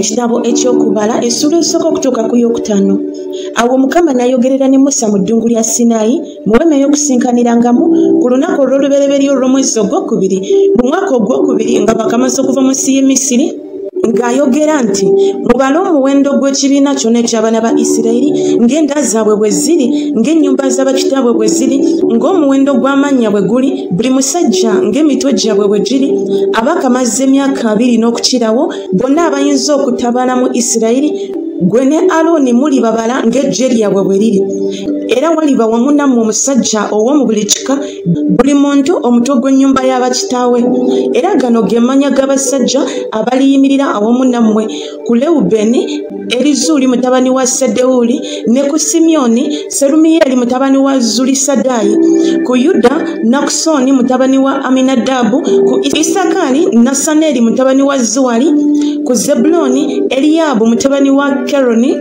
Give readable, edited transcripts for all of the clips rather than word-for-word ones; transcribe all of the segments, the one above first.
ekitabo eky'okubala essula esooka okutuuka ku y'okutaano. Awo Mukama n'ayogerera ne Musa mu ddungu lya Sinaayi mu weema ey'okusinkanirangamu ku lunaku olw'olubereberye olw'omwezi ogwokubiri mu mwaka ogwokubiri nga bakamaze okuva mu nsi y'e Misiri, ng'ayogera nti mubale omuwendo gw'ekibiina kyonna eky'abaana ba Isirayiri ng'enda zaabwe bwe ziri, ng'ennyumba z'abakitaabwe bwe ziri, ng'omuwendo gw'amannya bwe guli, buli musajja ng'emitwe gyabwe bwe giri, abakamaze emyaka 2 n'okukirawo bonna abayinza okutabaala mu Isirayiri, gwe ne Alooni muli babala ng'eggye lyabwe bwe liri. Era waliba wamu nammwe omusajja ow'omu buli kika, buli muntu omutwe gw'ennyumba y'abakitaawe. Era gano ge mannya g'abasajja abaliyimirira awamu nammwe: ku Lewubeeni, Erizuuli mutabani wa Sedewuli, ne ku Simyoni, Serumiyeeri mutabani wa Zulisadaayi; ku Yuda, Nakusoni mutabani wa Aminadaabu; ku Isakaali, Nasaneeri mutabani wa Zuwali; ku Zebbulooni, Eriyaabu mutabani wa Keroni;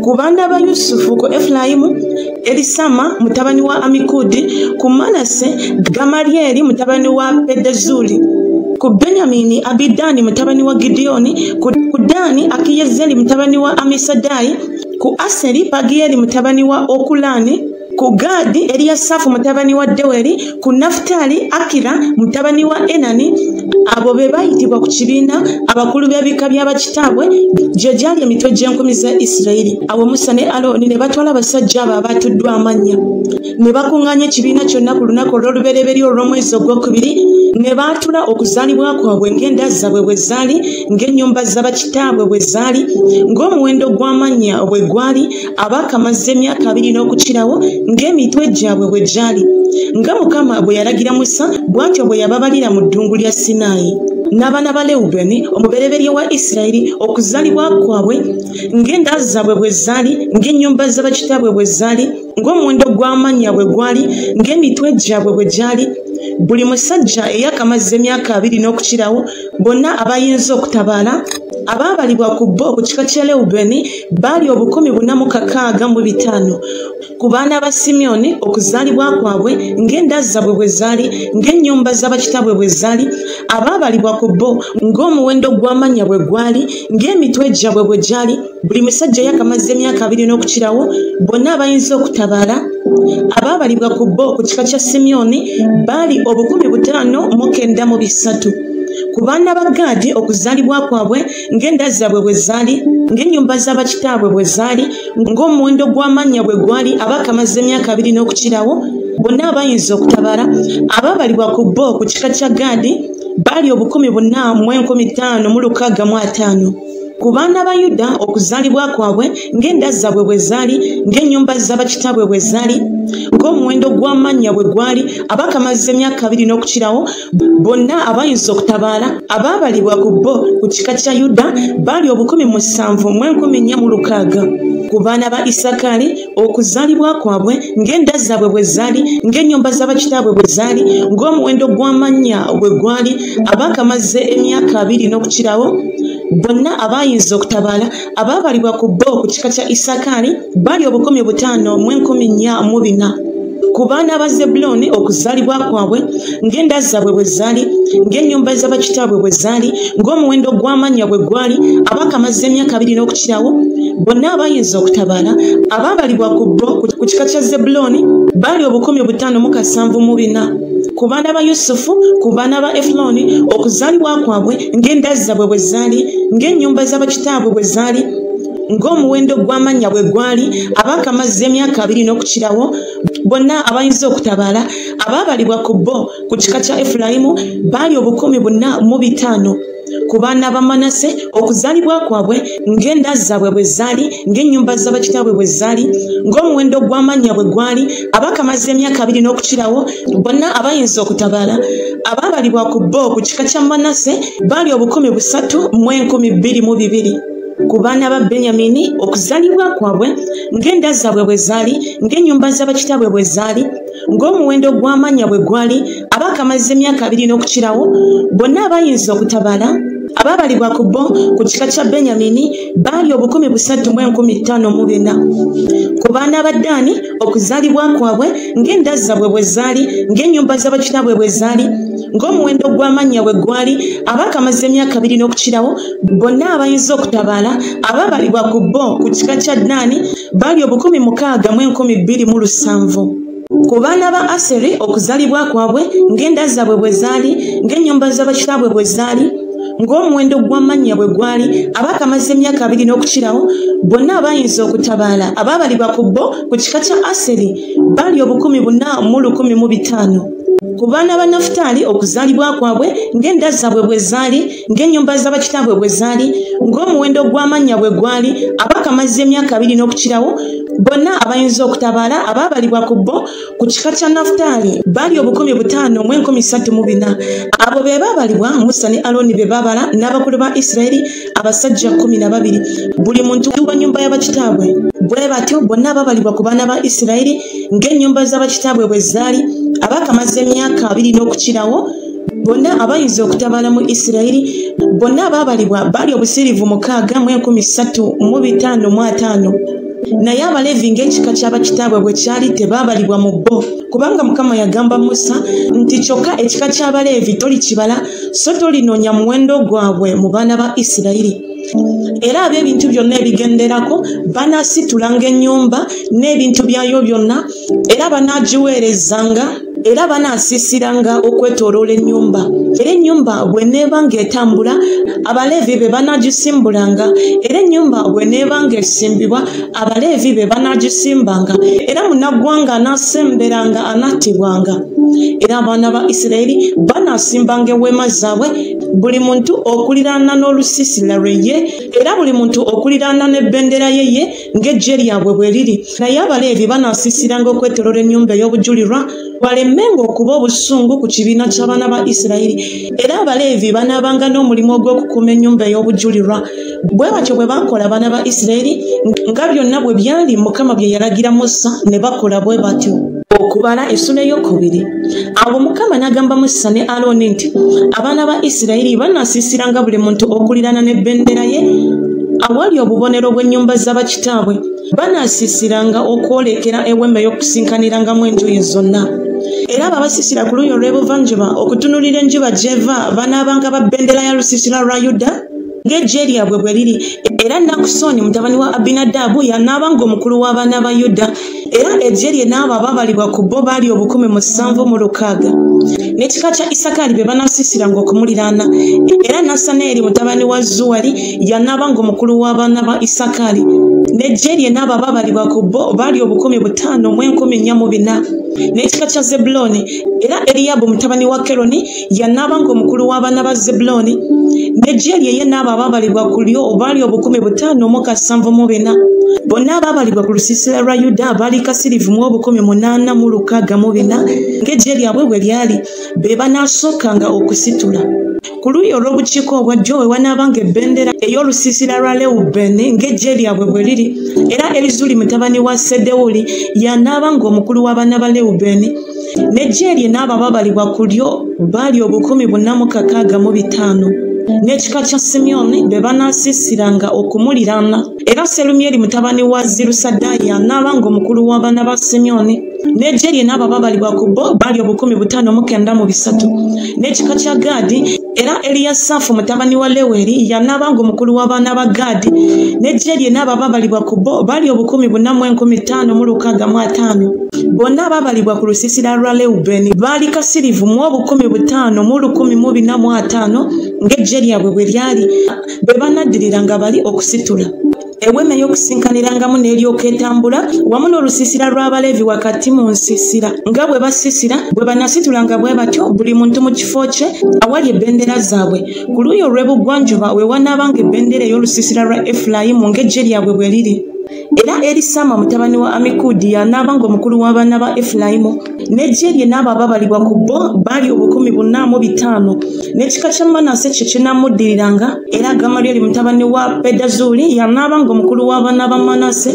ku baana ba Yusufu, ku Efulayimu, Erisama mutabani wa Amikudi; ku Manase, Gamalyeri mutabani wa Pedazuli; ku Benyamini, Abidaani mutabani wa Gidiyoni; ku Daani, Akiyezeri mutabani wa Amisadaayi; ku Aseri, Pagiyeri mutabani wa Okulaani; ku Gaadi, Eriyasafu mutabani wa Deweri; ku Nafutaali, Akira mutabani wa Enani. Abo be bayitibwa ku kibiina abakulu b'ebika by'abakitaabwe, gye gyali emitwe gy'enkumi za Isirayiri. Awo Musa ne Alooni ne batwala abasajja abo abaatuddwa amannya, ne bakuŋŋaanya ekibiina kyonna ku lunaku olw'olubereberye olw'omwezi ogwokubiri, ne baatula okuzaalibwa kwabwe ng'enda zaabwe bwe zaali, ng'ennyumba z'abakitaabwe bwe zaali, ng'omuwendo gw'amannya bwe gwali, abaakamaze emyaka 2 n'okukirawo, ng'emitwe gyabwe bwe gyali. Nga Mukama bwe yalagira Musa, bw'atyo bwe yababalira mu ddungu lya Sinaayi. N'abaana ba Lewubeeni, omubereberye wa Isirayiri, okuzaalibwa kwabwe ng'enda zaabwe bwe zaali, ng'ennyumba z'abakitaabwe bwe zaali, ng'omuwendo gw'amannya bwe gwali, ng'emitwe gyabwe bwe gyali, buli musajja eyakamaze emyaka 2 n'okukirawo, bonna abayinza okutabaala. Abaabalibwa ku bo ku kika kya Lewubeeni baali 1,650. Ku baana ba Simyoni, okuzaalibwa kwabwe ng'enda zaabwe bwe zaali, ng'ennyumba z'abakitaabwe bwe zaali, abaabalibwa ku bo ng'omuwendo gw'amannya bwe gwali, ng'emitwe gyabwe bwe gyali, buli musajja yakamaze emyaka 2 n'okukirawo, bonna abayinza okutabaala. Abaabalibwa ku bo ku kika kya Simyoni baali 59,300. Ku baana ba Gaadi, okuzaalibwa kwabwe ng'enda zaabwe bwe zaali, ng'ennyumba z'abakitaabwe bwe zaali, ng'omuwendo gw'amannya bwe gwali, abakamaze emyaka 2 n'okukirawo, bonna abayinza okutabaala. Abaabalibwa ku bo ku kika kya Gaadi baali 40,565. Ku baana ba Yuda, okuzaalibwa kwabwe ng'enda zaabwe bwe zaali, ng'ennyumba z'abakitaabwe bwe zaali, ng'omuwendo gw'amannya bwe gwali, abakamaze emyaka 2 n'okukirawo, bonna abayinza okutabaala. Abaabalibwa ku bo ku kika kya Yuda baali 7,460. Ku baana ba Isakaali, okuzaalibwa kwabwe ng'enda zaabwe bwe zaali, ng'ennyumba z'abakitaabwe bwe zaali, ng'omuwendo gw'amannya bwe gwali, abakamaze emyaka 2 n'okukirawo, bonna abayinza okutabaala. Abaabalibwa ku bo ku kika kya Isakaali baali 15,440. Ku baana ba Zebbulooni, okuzaalibwa kwabwe ng'enda zaabwe bwe zaali, ng'ennyumba z'abakitaabwe bwe zaali, ng'omuwendo gw'amannya bwe gwali, abakamaze emyaka 2 n'okukirawo, bonna abayinza okutabaala. Abaabalibwa ku bo ku kika kya Zebbulooni baali 15,740. Ku baana ba Yusufu, ku baana ba Efuloni, okuzaalibwa kwabwe ng'enda zaabwe bwe zaali, ng'ennyumba z'abakitaabwe bwe zaali, ng'omuwendo gw'amannya bwe gwali, abakamaze emyaka 2 n'okukirawo, bonna abayinza okutabaala. Abaabalibwa ku bo ku kika kya Efulayimu baali 45,000. Ku baana ba Manase, okuzaalibwa kwabwe ng'enda zaabwe bwe zaali, ng'ennyumba z'abakitaabwe bwe zaali, ng'omuwendo gw'amannya bwe gwali, abakamaze emyaka 2 n'okukirawo, bonna abayinza okutabaala. Abaabalibwa ku bo ku kika kya Manase baali 3,22,200. Ku baana ba Benyamini, okuzaalibwa kwabwe ng'enda zaabwe bwe zaali, ng'ennyumba z'abakitaabwe bwe zaali, ng'omuwendo gw'amannya bwe gwali, abakamaze emyaka 2 n'okukirawo, bonna abayinza okutabaala. Abaabalibwa ku bo ku kika kya Benyamini baali 3,54. Ku baana ba Daani, okuzaalibwa kwabwe ng'enda zaabwe bwe zaali, ng'ennyumba z'abakitaabwe bwe zaali, ng'omuwendo gw'amannya bwe gwali abaakamaze emyaka 2 n'okukirawo bonna abayinza okutabaala abaabalibwa ku bo ku kika kya Ddaani baali 6,207. Ku baana ba Aseri okuzaalibwa kwabwe ng'enda zaabwe bwe zaali ng'ennyumba z'abakitaabwe bwe zaali ng'omuwendo gw'amannya bwe gwali abaakamaze emyaka 2 n'okukirawo bonna abayinza okutabaala abaabalibwa ku bo ku kika kya Aseri baali 4,115. Ku baana ba Nafutaali okuzaalibwa kwabwe ng'enda zaabwe bwe zaali ng'ennyumba z'abakitaabwe bwe zaali ng'omuwendo gw'amannya bwe gwali abaakamaze emyaka 2 n'okukirawo bonna abayinza okutabaala abaabalibwa ku bo ku kika kya Nafutaali baali 5,134. Abo be baabalibwa Musa ne Alooni be baabala n'abakulu ba Isirayiri abasajja 12 buli muntu wa nnyumba y'abakitaabwe. Bwe batyo bonna abaabalibwa ku baana ba Isirayiri ng'ennyumba z'abakitaabwe bwe zaali abaakamaze emyaka 2 n'okukirawo bonna abayinza okutabaala mu Isirayiri bonna abaabalibwa baali obusiriivu 6,355. Naye Abaleevi ng'ekika ky'abakitaabwe bwe kyali tebaabalibwa mu bo kubanga Mukama yagamba Musa nti kyokka ekika ky'Abaleevi tolikibala so tolinoonya muwendo gwabwe mu baana ba Isirayiri. Era ab'ebintu byonna ebigenderako banaasitulanga ennyumba n'ebintu byayo byonna era banaagiweerezanga era banaasisiranga okwetooloola ennyumba. Era ennyumba bw'eneeba ng'etambula Abaleevi be banaagisimbulanga era ennyumba bw'eneeba ng'esimbibwa Abaleevi be banaagisimbanga era munnaggwanga anaasemberanga anattibwanga. Era abaana ba Isirayiri banaasimbanga eweema zaabwe buli muntu okuliraana n'olusiisira lwe ye era buli muntu okuliraana n'ebbendera ye ng'eggye lyabwe bwe liri. Naye Abaleevi banaasisiranga okwetooloola ennyumba ey'obujulirwa walemmenga okuba obusungu ku kibiina ky'abaana ba Isirayiri. Era Abaleevi banaabanga n'omulimu ogw'okukuuma ennyumba ey'obujulirwa. Bwe batyo bwe bakola abaana ba Isirayiri nga byonna bwe byali Mukama bye yalagira Musa ne bakola bwe batyo. Okubala essula ey'okubiri. Awo Mukama n'agamba Musa ne Alooni nti abaana ba Isirayiri banaasisiranga buli muntu okuliraana n'ebbendera ye awali obubonero bw'ennyumba z'abakitaabwe. Banaasisiranga okwolekera eweema ey'okusinkaniramu enjuuyi zonna. Era ababasisira ku luuyi olw'ebuvanjuba okutunuulira enjuba gy'eva banaabanga ba bbendera ya lusiisira lwa Yuda ng'eggye lyabwe bwe liri. Era Nakusoni mutabani wa Abinadaabu yanaabanga omukulu w'abaana ba Yuda era eggye lye n'abo abaabalibwa ku bo baali 7,600. N'ekika kya Isakaali be banaasisiranga okumuliraana era Nasaneeri mutabani wa Zuwali yanaabanga omukulu w'abaana ba Isakaali n'eggye lye n'abo abaabalibwa ku bo baali 5,114. N'ekika kya Zebbulooni era Eriyaabu mutabani wa Keroni yanaabanga omukulu w'abaana ba Zebbulooni n'eggye lye ye n'abo abaabalibwa ku lyo baali 5,174. Bonna abaabalibwa ku lusiisira lwa Yuda baali kasiriivu 8,664 ng'eggye lyabwe bwe lyali be banaasookanga okusitula. Ku luuyi olw'obukiiko obwa ddyo we wanaabanga ebbendera ey'olusiisira lwa Lewubeeni ng'eggye lyabwe bwe liri era Erizuli mutabani wa Sedewuli yanaabanga omukulu w'abaana ba Lewubeeni n'eggye lye n'abo abaabalibwa ku lyo baali 4,465. N'ekika kya Simyoni be banaasisiranga okumuliraana era Serumyeri mutabani wa Zirusadaayi n'abanga omukulu w'abaana ba Simyoni n'eggye lye n'abo abaabalibwa ku bo baali 5,903. N'ekika kya Gaadi era Eliyasafu mutabani wa Leweri yanaabanga omukulu w'abaana ba Gaadi n'eggye lye n'abo abaabalibwa ku bo baali 4,565. Bonna abaabalibwa ku lusiisira lwa Lewubeeni baali kasiriivu 5,145 ng'eggye lyabwe bwe lyali be banaddiriranga bali okusitula. Eweema ey'okusinkanirangamu n'eryoka etambula wamu n'olusiisira lw'Abaleevi wakati mu nsiisira nga bwe basisira bwe banasitulanga bwe batyo buli muntu mu kifo kye awali ebbendera zaabwe. Ku luuyi olw'ebugwanjuba we wanaabanga ebbendera ey'olusiisira lwa Efulayimu ng'eggye lyabwe bwe liri. Era Erisama mutabani wa Amikudi yanaabanga omukulu w'abaana ba Efulayimu n'eggye lye n'abo abaabalibwa ku bo baali 4,405. N'ekika kya Manase kye kinamuddiriranga era Gamalyeri mutabani wa Pedazuuli yanaabanga omukulu w'abaana ba Manase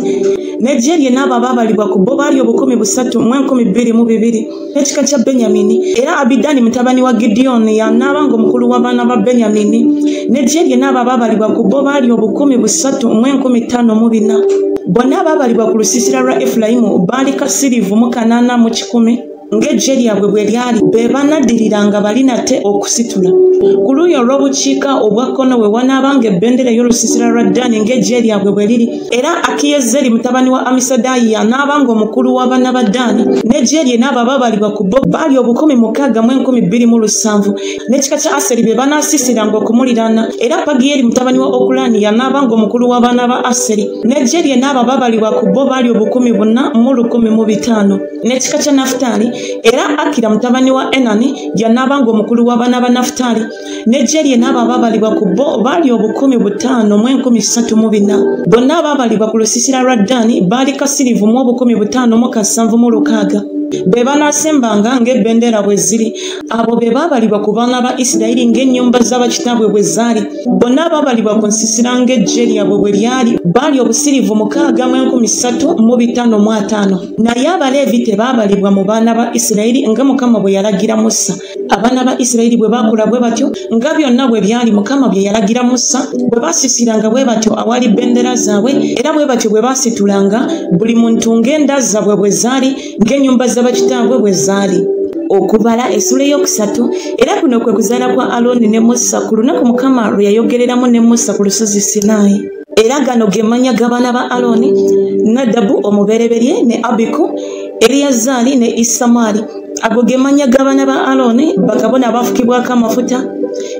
n'eggye lye n'abo abaabalibwa ku bo baali 3,122. N'ekika kya Benyamini era Abidaani mutabani wa Gideoni yanaabanga omukulu w'abaana ba Benyamini n'eggye lye n'abo abaabalibwa ku bo baali 3,154. Bonna abaabalibwa ku lusiisira lwa Efulayimu baali kasiriivu 8,100 ng'eggye lyabwe bwe lyali be banaddiriranga bali nate okusitula. Ku luuyi olw'obukiika obwa kkono we wanaabanga ebbendera y'olusiisira lwa Ddaani ng'eggye lyabwe bwe liri, era Akiyezeri mutabani wa Amisadaayi y'anaabanga omukulu w'abaana ba Ddaani, n'eggye lye n'abo abaabalibwa ku bo baali 6,617, n'ekika kya Aseri be banaasisiranga okumuliraana, era Pagiyeri mutabani wa Okulaani y'anaabanga omukulu w'abaana ba Aseri, n'eggye lye n'abo abaabalibwa ku bo baali 14,115, n'ekika kya Nafutaali, era Akira mutabani wa Enani y'anaabanga omukulu w'abaana ba Nafutaali, n'eggye lye n'abo abaabalibwa ku bo baali 15,034. Bonna abaabalibwa ku lusiisira lwa Ddaani baali kasirivu mu 15,776. Be banaasembanga ng'ebbendera bwe ziri. Abo be baabalibwa ku baana ba Isirayiri ng'ennyumba z'abakitaabwe bwe zaali. Bonna abaabalibwa ku nsiisira ng'eggye lyabwe bwe lyali baali obusirivu 6,555. Naye Abaleevi tebaabalibwa mu baana ba Isirayiri nga Mukama bwe yalagira Musa. Abaana ba Isirayiri bwe baakula bwe batyo nga byonna bwe byali Mukama bye yalagira Musa, bwe baasisiranga bwe batyo awali bendera zaabwe, era bwe batyo bwe baasitulanga buli muntu ng'enda zaabwe bwe zaali, ng'ennyumba z'abakitaabwe bwe zaali. Okubala essula ey'okusatu. Era kuno kwe kuzaala kwa Alooni ne Musa ku lunaku Mukama lwe yayogereramu ne Musa ku lusozi Sinaayi. Era gano ge mannya g'abaana ba Alooni: Nadabu omubereberye, ne Abiku, Eriyazaali ne Isamaali. Ago ge mannya g'abaana ba Alooni, bakabona abafukibwako amafuta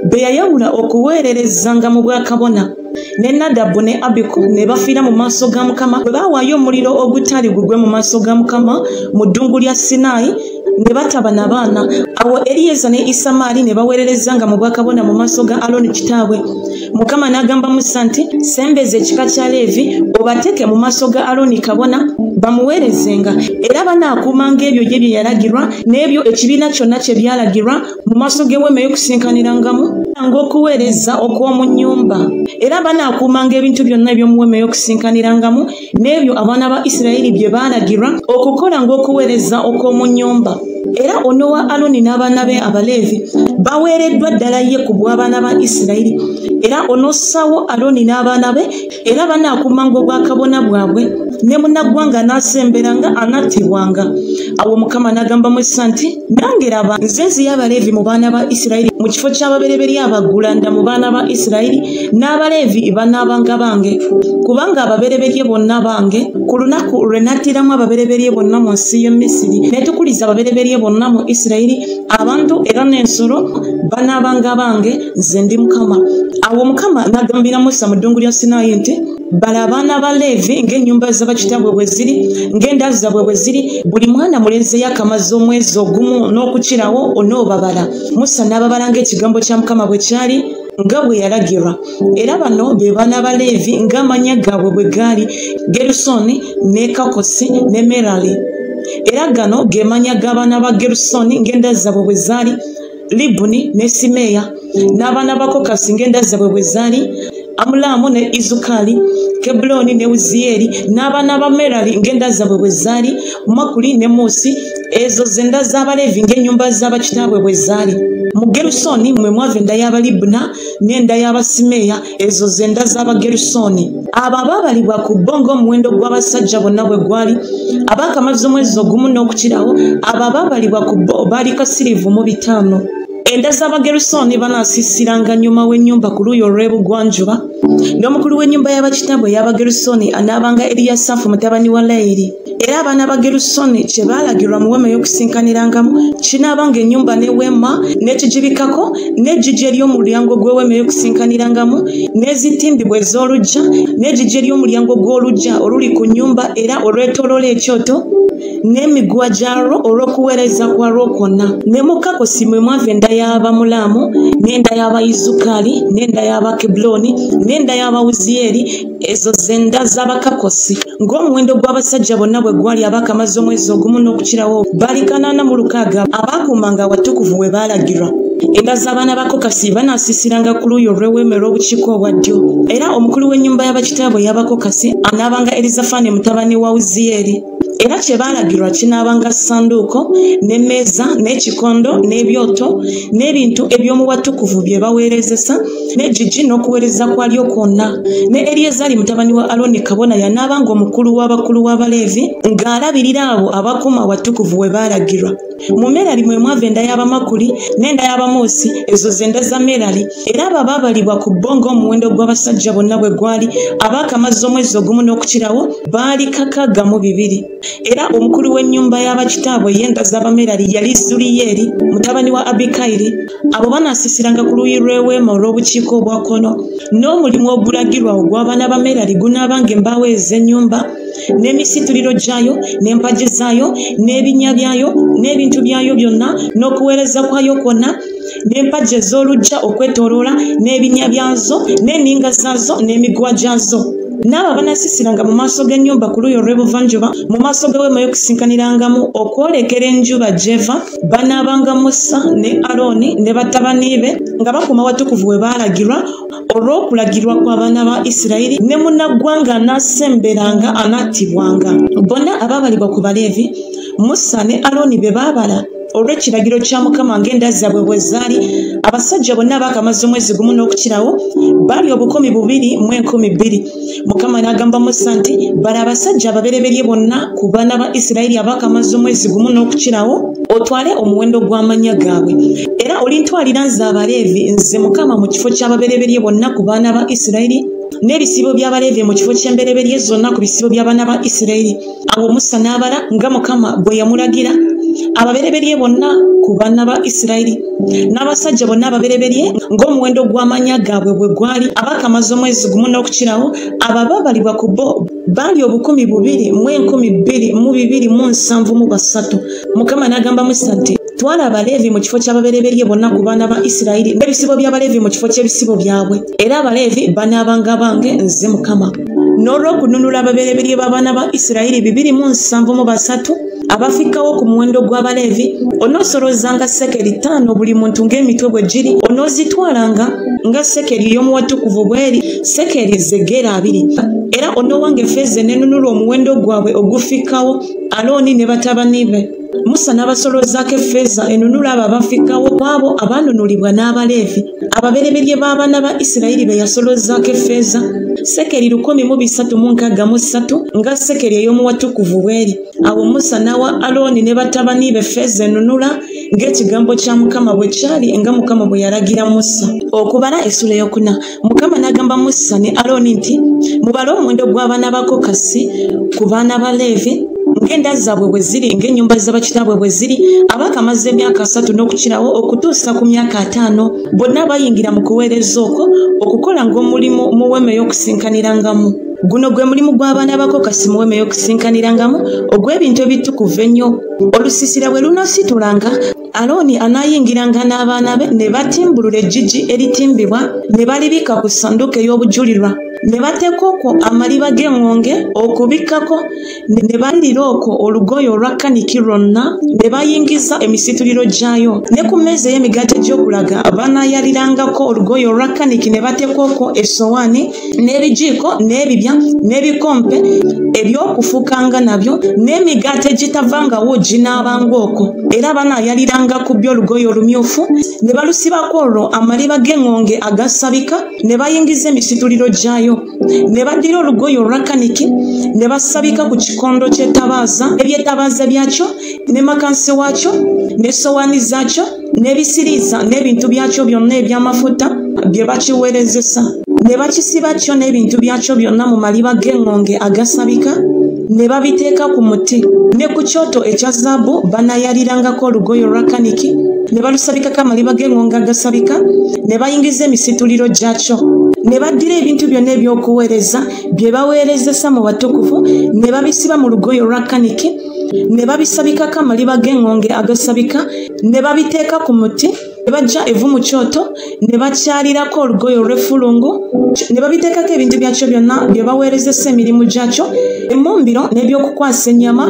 be yayawula okuweererezanga mu bwakabona. Ne Nadabu ne Abiku ne bafiira mu maaso ga Mukama bwe baawaayo omuliro ogutali gugwe mu maaso ga Mukama mu ddungu lya Sinaayi, ne bataba n'abaana. Awo Eriyeza ne Isamaali ne baweererezanga mu bwakabona mu maaso ga Alooni kitaabwe. Mukama n'agamba Musa nti, sembeza ekika kya Leevi obateeke mu maaso ga Alooni kabona bamuweerezenga, era banaakuumanga ebyo ye bye yalagirwa n'ebyo ekibiina kyonna kye byalagirwa mu maaso g'Eweema ey'Okusinkanirangamu ng'okuweereza okw'omu nnyumba. Era banaakuumanga ebintu byonna eby'omu Weema ey'Okusinkanirangamu n'ebyo abaana ba Isirayiri bye baalagirwa okukola ng'okuweereza okw'omu nnyumba. Era onowa Alooni n'abaana be Abaleevi baweereddwa ddala ye ku bw'abaana ba Isirayiri, era onossaawo Alooni n'abaana be, era banaakuumanga obwakabona bwabwe, ne munnaggwanga anaasemberanga anattibwanga. Awo Mukama n'agamba Musa nti, nange laba nze nziya Abaleevi mu baana ba Isirayiri mu kifo ky'ababereberye abaggulanda mu baana ba Isirayiri, n'Abaleevi banaabanga bange, kubanga ababereberye bonna bange ku lunaku lwe nattiramu ababereberye bonna mu nsi y'e Misiri ne tukuliza ababereberye bonna mu Isirayiri, abantu era n'ensolo banaabanga bange, nze ndi Mukama. Awo Mukama n'agambira Musa mu ddungu lya Sinaayi nti, bala abaana ba Leevi ng'ennyumba z'abakitaabwe bwe ziri, ng'enda zaabwe bwe ziri, buli mwana mulenzi yakamaze omwezi ogumu n'okukirawo onoobabala. Musa n'ababala ng'ekigambo kya Mukama bwe kyali nga bwe yalagirwa. Era bano be baana ba Leevi ng'amannya gaabwe bwe gaali: Gerusoni ne Kakosi ne Merali. Era gano ge mannya g'abaana ba Gerusoni ng'enda zaabwe bwe zaali: Libuni ne Simeya. N'abaana ba Kokasi ng'enda zaabwe bwe zaali: Amulaamu ne Izukali, Kebuloni ne Uziyeri. N'abaana ba Merali ng'enda zaabwe bwe zaali: Makuli ne Musi. Ezo zenda z'Abaleevi ng'ennyumba z'abakitaabwe bwe zaali. Mu Gerusoni mwe mwava enda y'Abalibuna n'enda y'Abasimeya, ezo zenda z'Abagerusoni. Abo abaabalibwa ku bo ng'omuwendo gw'abasajja bonna bwe gwali, abaakamaze omwezi ogumu n'okukirawo, abo abaabalibwa ku bo baali kasirivu mu 5. Enda z'Abagerusoni banaasisiranga nnyuma w'ennyumba ku luuyi olw'ebugwanjuba, n'omukulu w'ennyumba y'abakitaabwe ey'Abagerusoni anaabanga Eriyasafu mutabani wa Layiri. Era abaana ba Gerusoni kye baalagirwa mu Weema ey'Okusinkanirangamu kinaabanga ennyumba n'eweema n'ekigibikako n'eggigi ery'omulyango gw'Eweema ey'Okusinkanirangamu n'ezitimbibwa ez'oluggya n'eggigi ery'omulyango gw'oluggya oluli ku nnyumba era olwetooloola ekyoto n'emiguwa gyalwo olw'okuweereza kwalwo kwonna. Ne mu Kakosi mwe mwava enda y'Abamulaamu n'enda y'Abayizukali n'enda y'Abakebuloni n'enda y'Abawuziyeri, ezo zenda z'Abakakosi. Ng'omuwendo gw'abasajja bonna bwe gwali abaakamaze omwezi ogumu n'okukirawo baali 406 abaakuumanga awatukuvu we baalagirwa. Enda z'abaana ba Kokasi banaasisiranga ku luuyi olw'Eweema olw'obukiika obwa ddyo. Era omukulu w'ennyumba y'abakitaabwe ey'Abakokasi anaabanga Erizafaani mutabani wa Uziyeri. era kye baalagirwa kinaabanga sanduuko n'emmeeza n'ekikondo n'ebyoto n'ebintu eby'omu watukuvu bye baweerezesa n'ejjigi n'okuweereza kwalyo kwonna. Ne Eriyezari mutabani wa Alooni kabona yanaabanga omukulu w'abakulu w'Abaleevi ng'alabirira abo abakuuma watukuvu we baalagirwa. Mu Merali mwe mwava enda y'Abamakuli n'enda y'Abamoosi, ezo zenda za Merali, era abo baabalibwa ku bo ng'omuwendo gw'abasajja bonna bwe gwali abaakamaze omwezi ogumu n'okukirawo baali 602. Era omukulu w'ennyumba y'abakitaabwe y'enda z'Abamerali yali Zuliyeri mutabani wa Abikayiri. Abo banaasisiranga ku luuyi lw'eweema olw'obukiiko obwa kkono, n'omulimu ogulagirwa ogw'abaana ba Merali gunaabanga embaawo ez'ennyumba n'emisituliro gyayo n'empagi zaayo n'ebinnya byayo n'ebintu byayo byonna n'okuweereza kwayo kwonna n'empagi ez'oluggya okwetooloola n'ebinnya byazo n'enninga zaazo n'emiguwa gyazo. N'abo banaasisiranga mu maaso g'ennyumba ku luuyi olw'ebuvanjuba mu maaso g'eweema y'okusinkanirangamu okwolekera enjuba gy'eva banaabanga Musa ne Alooni ne batabani be nga bakuuma watukuvu we baalagirwa olw'okulagirwa kw'abaana ba Isirayiri, ne munnaggwanga anaasemberanga anattibwanga. Bonna abaabalibwa ku Baleevi Musa ne Alooni be baabala olw'ekiragiro kya Mukama ng'enda zaabwe bwe zaali. Abasajja bonna abaakamaze omwezi gumu n'okukirawo baali 212,000. Mukama n'agamba Musa nti bala abasajja ababereberye bonna ku baana ba Isirayiri abaakamaze omwezi gumu n'okukirawo otwale omuwendo gw'amannya gaabwe, era olintwalira nze Abaleevi nze Mukama mu kifo ky'ababereberye bonna ku baana ba Isirayiri, n'ebisibo by'Abaleevi mu kifo ky'embereberye zonna ku bisibo by'abaana ba Isirayiri. Awo Musa n'abala nga Mukama bwe yamulagira ababereberye bonna ku baana ba Isirayiri, n'abasajja bonna ababereberye ng'omuwendo gw'amannya gaabwe bwe gwali abaakamaze omwezi gumu n'okukirawo. Abo abaabalibwa ku bo baali 12,273. Mukama n'agamba Musa nti twala Abaleevi mu kifo ky'ababereberye bonna ku baana ba Isirayiri, n'ebisibo by'Abaleevi mu kifo ky'ebisibo byabwe, era Abaleevi banaabanga bange nze Mukama. N'olw'okununula ababereberye b'abaana ba Isirayiri 273 abafikkawo ku muwendo gw'Abaleevi, onoosolozanga sekeri 5 buli muntu ng'emitwe bwe giri, onoozitwalanga nga sekeri ey'omu watukuvu bw'eri sekeri zeggera 2. Era onoowanga effeeza enenunula omuwendo gwabwe ogufikkawo Alooni ne batabani be. Musa n'abasolozaako effeeza enunula abo abafikkawo kwabo abaanunulibwa n'Abaleevi. Ababereberye b'abaana ba Isirayiri be yasolozaako effeeza sekeri 163 nga sekeri ey'omu watukuvu bw'eri. Awo Musa n'awa Alooni ne batabani be effeeza enunula ng'ekigambo kya Mukama bwe kyali nga Mukama bwe yalagira Musa. Okubala essula ey'okuna, Mukama n'agamba Musa ne Alooni nti mubale omuwendo gw'abaana ba Kokasi ku baana ba Leevi ng'enda zaabwe bwe ziri ng'ennyumba z'abakitaabwe bwe ziri abaakamaze emyaka 3 n'okukirawo okutuusa ku myaka 5, bonna bayingira mu kuweereza okwo okukola ng'omulimu mu weema ey'okusinkanirangamu. Guno gwe mulimu gw'abaana ba Kokasi mu weema ey'okusinkanirangamu ogw'ebintu ebitukuvu ennyo. Olusiisira bwe lunoositulanga, Alooni anaayingiranga n'abaana be ne batimbulula eggigi eritimbibwa ne balibika ku ssanduuko ey'obujulirwa, ne bateeka okwo amaliba g'engonge okubikkako, ne balira okwo olugoye olwa kaniki lwonna, ne bayingiza emisituliro gyayo. Ne ku mmeeza ey'emigaati egy'okulaga banaayalirangako olugoye olwa kaniki ne bateeka okwo essowaani n'ebijiiko n'ebibya n'ebikompe eby'okufukanga nabyo, n'emigaati egitavangawo ginaabanga okwo, era banaayaliranga ku by'olugoye olumyufu ne balusibako olwo amaliba g'engonge agasabika, ne bayingiza emisituliro gyayo, ne baddira olugoye olwa kaniki ne basabika ku kikondo ky'ettabaaza, ebyettabaaza byakyo ne makansi waakyo n'essowaani zaakyo n'ebisiriiza n'ebintu byakyo byonna eby'amafuta bye bakiweerezesa, ne bakisiba kyo n'ebintu byakyo byonna mu maliba g'engonge agasabika, ne babiteeka ku muti. Ne ku kyoto ekya zaabu banaayalirangako olugoye olwa kaniki ne balusabikako amaliba g'engonge agasabika, ne bayingiza emisituliro gyakyo, ne baddira ebintu byonna eby'okuweereza bye baweerezesa mu batukuvu ne babisiba mu lugoye olwa kaniki, ne babisabikako amaliba g'engonge agasabika, ne babiteeka ku muti, ne bajja evu mu kyoto ne bakyalirako olugoye olw'effulungu, ne babiteekako ebintu byakyo byonna bye baweerezesa emirimu gyakyo, emmumbiro n'ebyokukwasa ennyama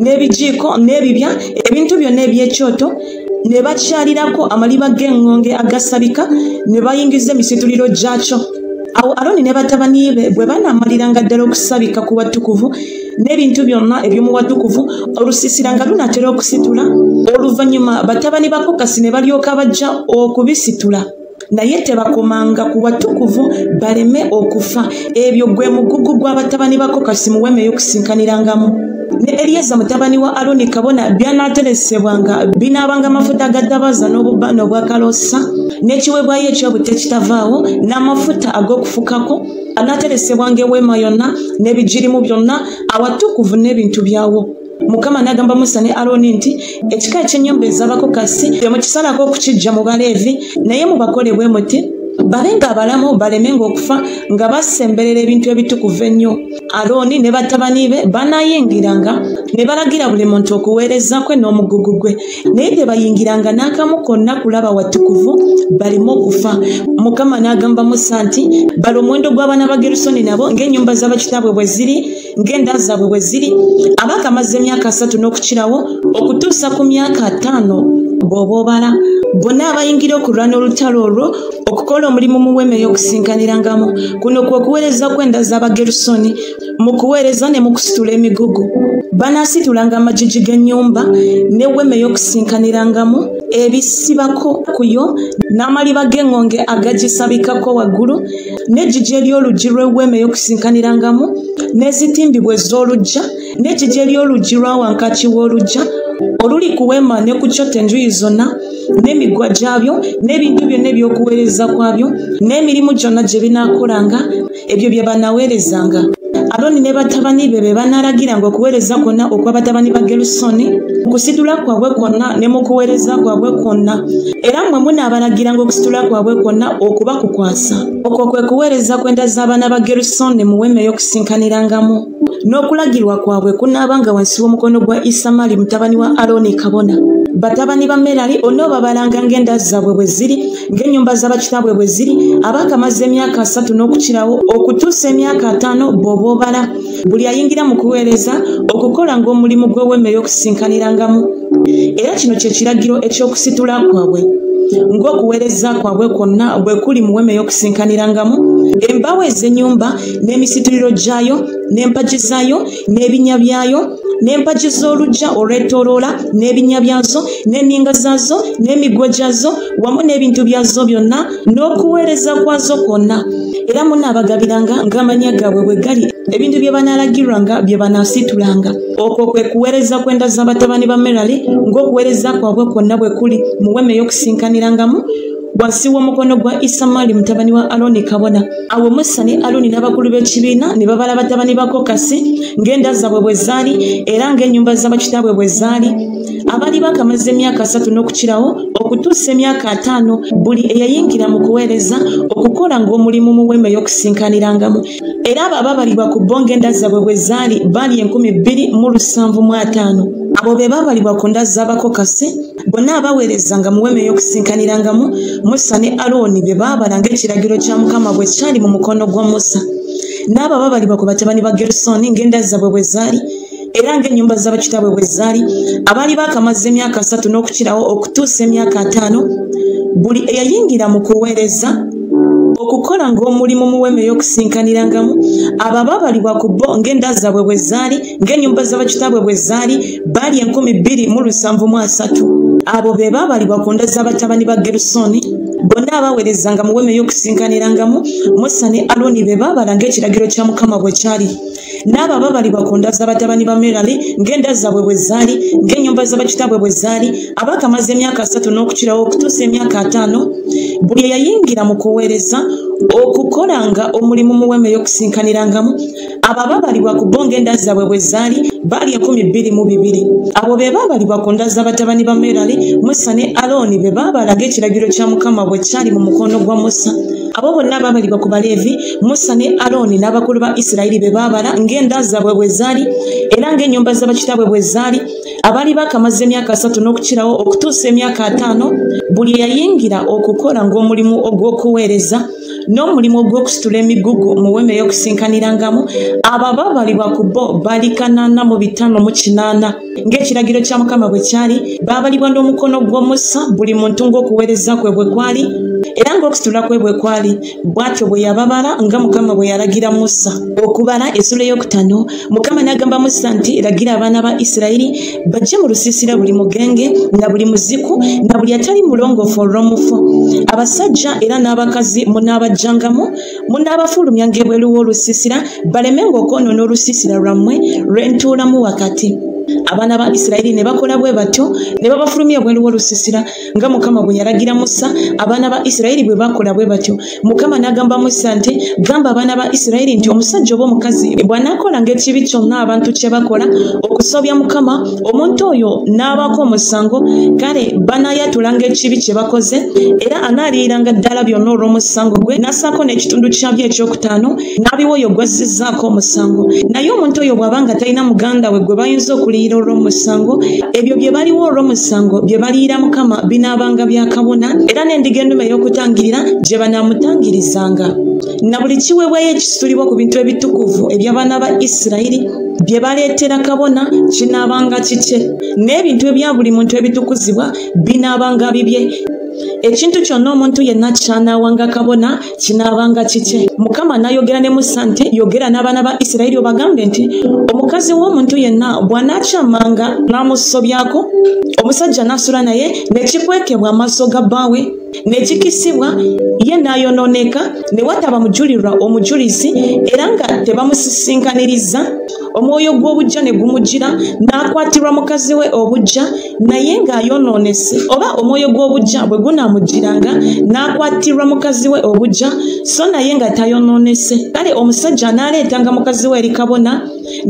n'ebijiiko n'ebibya, ebintu byonna eby'ekyoto, ne bakyalirako amaliba g'engonge agasabika, ne bayingiza emisituliro gyakyo, awo Aloni ne batabani be bwe banamaliranga ddala okusabika ku watukuvu n'ebintu byonna eby'omu watukuvu olusiisira nga lunatera okusitula oluvannyuma batabani ba Kokasi ne balyoka bajja okubisitula naye tebakomanga ku watukuvu baleme okufa. Ebyo gwe mugugu gw'abatabani ba Kokasi mu weema ey'okusinkanirangamu. Ne Elieza mutabani wa Aloni kabona byanateresebwanga binaabanga amafuta agaddabaza n'obubbano obwa kalosa n'ekiweebwayo eky'obute kitavaawo n'amafuta ag'okufukako anateresebwanga eweema yonna n'ebigirimu byonna awatukuvu n'ebintu byawo. Mukama n'agamba Musa ne Aloni nti ekika ekyennyumba ez'Abakokasi temukisalako okukijja mu Baleevi naye mubakole bwe muti balenga abalamu balemenga okufa nga basemberera ebintu ebitukuvu ennyo. Aloni ne batabani be banayingiranga ne balagira buli muntu okuweereza kwe n'omugugu gwe naye tebayingiranga n'akamu konna kulaba watukuvu baleme okufa. Mukama n'agamba Musa nti bala omuwendo gw'abaana ba Gerusoni nabo ng'ennyumba z'abakitaabwe bwe ziri ng'enda zaabwe bwe ziri abaakamaze emyaka 3 n'okukirawo okutuusa ku myaka 5 bw'oba obala bonna abayingira okulwana olutalo olwo okukola omulimu mu weema ey'okusinkanirangamu. Kuno kwe kuweereza kw'enda z'Abagerusoni mu kuweereza ne mu kusitula emigugu. Banaasitulanga amagigi g'ennyumba ne weema ey'okusinkanirangamu ebisibako kuyo n'amaliba g'engonge agagisabikako waggulu n'eggigi ery'oluggi lw'eweema ey'okusinkanirangamu n'ezitimbibwa ez'olugja n'eggigi ery'oluggi lwa wankaki w'olugja oluli ku weema ne ku kyota enjuyi zonna n'emigwa gyabyo n'ebintu byonna eby'okuweereza kwabyo n'emirimu gyonna gye binaakolanga ebyo bye banaaweerezanga. Aloni ne batabani be banaalagiranga okuweereza kwonna okw'abatabani ba Gerusoni kusitula kwabwe kwonna ne mu kuweereza kwabwe kwonna era mmwe munaabalagiranga okusitula kwabwe kwonna okubakukwasa. Okwo kwe kuweereza kw'enda z'abaana ba Gerusoni mu weema ey'okusinkanirangamu n'okulagirwa kwabwe kunaabanga wansi w'omukono gwa Isamali mutabani wa Aloni kabona. Batabani ba Merali onoobabalanga ng'enda zaabwe bwe ziri ng'ennyumba z'abakitaabwe bwe ziri abaakamaze emyaka 3 n'okukirawo okutuusa emyaka 5 bw'oba obala buli ayingira mu kuweereza okukola ng'omulimu gw'eweema ey'okusinkanirangamu. Era kino kye kiragiro eky'okusitula kwabwe ng'okuweereza kwabwe kwonna bwe kuli mu weema ey'okusinkanirangamu. Embaawo ez'ennyumba n'emisituliro gyayo n'empagi zaayo n'ebinnya byayo n'empagi z'olugja olwetooloola n'ebinnya byazo n'enninga zaazo n'emigwa gyazo wamu n'ebintu byazo byonna n'okuweereza kwazo kwonna. Era munaabagabiranga ng'amannya gaabwe bwe gali ebintu bye banaalagirwanga bye banaasitulanga. Okwo kwe kuweereza kw'enda z'abatabani ba Merali ng'okuweereza kwabwe kwonna bwe kuli mu weema ey'okusinkanirangamu wansi w'omukono gwa Isamali mutabani wa Aloni kabona. Awo Musa ne Aloni n'abakulu b'ekibiina ne babala batabani ba Kokasi ng'enda zaabwe bwe zaali era ng'ennyumba z'abakitaabwe bwe zaali abali baakamaze emyaka 3 n'okukirawo okutuusa emyaka 5 buli eyayingira mu kuweereza okukola ng'omulimu mu weema ey'okusinkanirangamu. Era abo abaabalibwa ku bo ng'enda zaabwe bwe zaali baali 2,750. Abo be baabalibwa ku nda z'Abakokasi bonna abaweerezanga mu weema ey'okusinkanirangamu. Musa ne Aloni be baabala ng'ekiragiro kya Mukama bwe kyali mu mukono gwa Musa. N'abo abaabalibwa ku batabani ba Gerusoni ng'enda zaabwe bwe zaali era ng'ennyumba z'abakitaabwe bwe zaali abaali baakamaze emyaka 3 n'okukirawo okutuusa emyaka 5 buli eyayingira mu kuweereza okukola ng'omulimu mu weema ey'okusinkanirangamu. Abo abaabalibwa ku bo ng'enda zaabwe bwe zaali ng'ennyumba z'abakitaabwe bwe zaali baali 2,730. Abo be baabalibwa ku nda z'abatabani ba Gerusoni bonna abaweerezanga mu weema ey'okusinkanirangamu. Musa ne Aloni be baabala ng'ekiragiro kya Mukama bwe kyali. N'abo abaabalibwa ku nda z'abatabani ba Merali ng'enda zaabwe bwe zaali ng'ennyumba z'abakitaabwe bwe zaali abaakamaze emyaka 3 n'okukirawo okutuusa emyaka 5 buli eyayingira mu kuweereza okukolanga omulimu mu weema ey'okusinkanirangamu. Abo abaabalibwa ku bo ng'enda zaabwe bwe zaali baali 2,200. Abo be baabalibwa ku nda z'abatabani ba Merali. Musa ne Aloni be baabala ng'ekiragiro kya Mukama bwe kyali mu mukono gwa Musa. Abo bonna abaabalibwa ku Baleevi Musa ne Aloni n'abakulu ba Isirayiri be baabala ng'enda zaabwe bwe zaali era ng'ennyumba z'abakitaabwe bwe zaali abaali baakamaze emyaka 3 n'okukirawo okutuusa emyaka 5 buli eyayingira okukola ng'omulimu ogw'okuweereza n'omulimu ogw'okusitula emigugu mu weema ey'okusinkanirangamu. Abo abaabalibwa ku bo baali 458 ng'ekiragiro kya Mukama bwe kyali. Baabalibwa n'omukono gwa Musa buli muntu ng'okuweereza kwe bwe kwali era ng'okusitula kwe bwe kwali bw'atyo bwe yababala nga Mukama bwe yalagira Musa okubala essula ey'okutaano. Mukama n'agamba Musa nti lagira abaana ba Isirayiri bajje mu lusiisira buli mugenge na buli muziku na buli atali mulongoofu olw'omufu, abasajja era n'abakazi munaabajjangamu munaabafulumya ng'ebweru w'olusiisira balemenga okwonoona olusiisira lwammwe lwe ntuulamu wakati. Abaana ba Isirayiri ne bakola bwe batyo ne babafulumya ebweru w'olusiisira nga Mukama bwe yalagira Musa. Abaana ba Isirayiri bwe bakola bwe batyo, Mukama n'agamba Musa nti gamba abaana ba Isirayiri nti omusajja oba omukazi bw'anaakolanga ekibi kyonna abantu kye bakola okusobya Mukama, omuntu oyo n'abaako omusango, kale banaayatulanga ekibi kye bakoze era anaaliyiranga ddala byonna olw'omusango gwe, n'assaako n'ekitundu kyabyo ekyokutaano n'abiwa oyo gwazzizzaako omusango. Naye omuntu oyo bw'abanga talina muganda we gwe bayinza okuliyira olw'omusango, ebyo bye baliwo olw'omusango bye baliyira Mukama binaabanga bya kabona era n'endiga ennume ey'okutangirira gye banaamutangirizanga. Na buli kiweebwayo ekisitulibwa ku bintu ebitukuvu eby'abaana ba Isirayiri bye baleetera kabona kinaabanga kikye, n'ebintu ebya buli muntu ebitukuzibwa binaabanga bibye. Ekintu kyonna omuntu yenna kyanaawanga kabona kinaabanga kikye. Mukama n'ayogera ne Musa nti yogera n'abaana ba Isirayiri obagambe nti omukazi w'omuntu yenna bw'anaakyamanga n'amusobyako, omusajja n'asula naye nekikwekebwa amaaso ga bbaawe nekikisibwa, ye n'ayonooneka ne wataba mujulirwa omujulizi era nga tebamusisinkaniriza, omwoyo gw'obujja ne gumugira n'akwatirwa mukazi we obujja naye ng'ayonoonese, oba omwoyo gw'obujja bwe gunaamugiranga n'akwatirwa mukazi we obujja so naye nga tayonoonese, kale omusajja anaaleetanga mukazi we eri kabona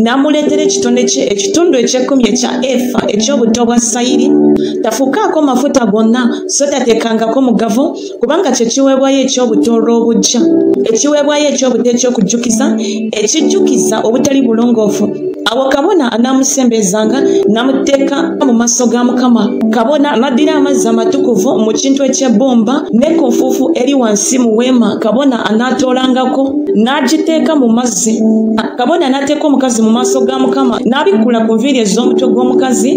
n'amuleetera ekitone kye ekitundu eky'ekkumi ekya efa eky'obuto bwa sayiri. Tafukaako mafuta gonna so tateekangako mugavu kubanga kye kiweebwayo eky'obuto olw'obujja, ekiweebwayo eky'obuto eky'okujjukiza ekijjukiza obutali bulongoofu. Awo kabona anaamusembezanga n'amuteeka mu maaso ga Mukama. Kabona n'addira amazzi amatukuvu mu kintu eky'ebbumba ne ku nfuufu eri wansi mu weema, kabona anaatoolangako n'agiteeka mu mazzi. Kabona n'ateeka omukazi mu maaso ga Mukama n'abikkula ku nviiri ez'omutwe gw'omukazi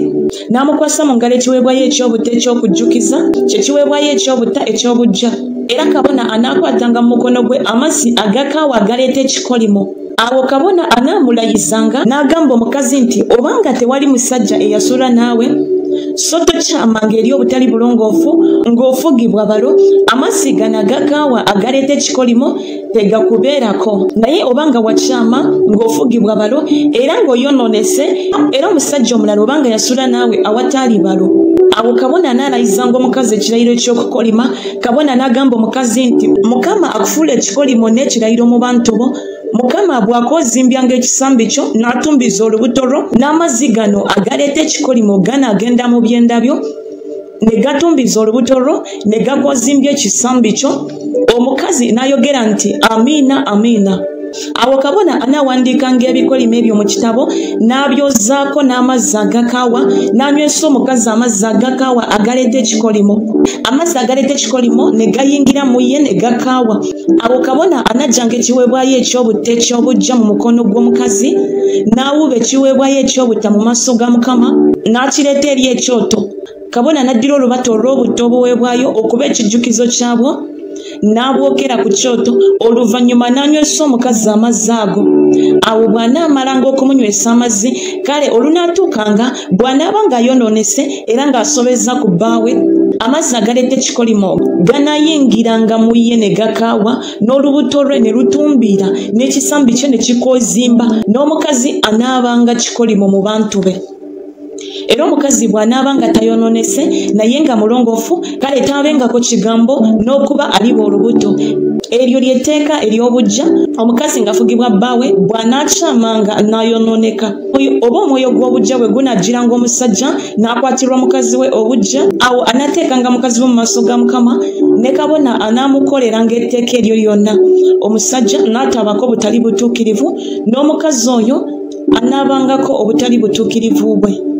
n'amukwasa mu ngalo ekiweebwayo eky'obuto eky'okujjukiza, kye kiweebwayo eky'obuta eky'obujja. Era kabona anaakwatanga mu mukono gwe amazzi agakaawa agaleeta ekikolimo. Awo kabona anaamulayizanga n'agamba omukazi nti obanga tewali musajja eyasula naawe so tokyamanga eri obutali bulongoofu ng'ofugibwa balo, amazzi gano agakaawa agaleeta ekikolimo tegakubeerako. Naye obanga wakyama ng'ofugibwa balo era ng'oyonoonese era omusajja omulala obanga yasula naawe awataali balo, awo kabona anaalayizanga omukazi ekirayiro eky'okukolima. Kabona n'agamba omukazi nti Mukama akufuula ekikolimo n'ekirayiro mu bantu bo. Mukama bw'akozimbyanga ekisambi kyo n'atumbiza olubuto lwo n'amazzi gano agaleeta ekikolimo ganaagenda mu byenda byo ne gatumbiza olubuto lwo ne gakozimbya ekisambi kyo. Omukazi n'ayogera nti amiina amiina. Awo kabona anaawandiikanga ebikolimo ebyo mu kitabo n'abyozaako n'amazzi agakaawa n'anywesa omukazi amazzi agakaawa agaleeta ekikolimo. Amazzi agaleeta ekikolimo ne gayingira mu ye ne gakaawa. Awo kabona anajjanga ekiweebwayo eky'obutta eky'obujja mu mukono gw'omukazi n'awuba ekiweebwayo eky'obutta mu maaso ga Mukama n'akireeta eri ekyoto. Kabona n'addira olubatu olw'obutta obuweebwayo okuba ekijjukizo kyabwo n'abwokera ku kyoto, oluvannyuma n'anywesa omukazi amazzi ago. Awo bw'anaamalanga okumunywesa amazzi, kale olunaatuukanga bw'anaaba ng'ayonoonese era ng'asobezza ku bbaawe, amazzi agaleeta ekikolimo ganaayingiranga mu ye ne gakaawa n'olubuto lwe ne lutumbiira n'ekisambi kye ne kikozimba, n'omukazi anaabanga kikolimo mu bantu be. Era omukazi bw'anaabanga tayonoonese naye nga mulongoofu, kale taabengako kigambo n'okuba aliba olubuto. Eryo ly'etteeka ery'obujja. Omukazi ng'afugibwa bbaawe bw'anaakyamanga n'ayonooneka, oba omwoyo gw'obujja bwe gunajjiranga omusajja n'akwatirwa mukazi we obujja, awo anaateekanga mukazi we mu maaso ga Mukama ne kabona anaamukoleranga etteeka eryo lyonna. Omusajja n'atabako butali butuukirivu n'omukazi oyo anaabangako obutali butuukirivu bwe.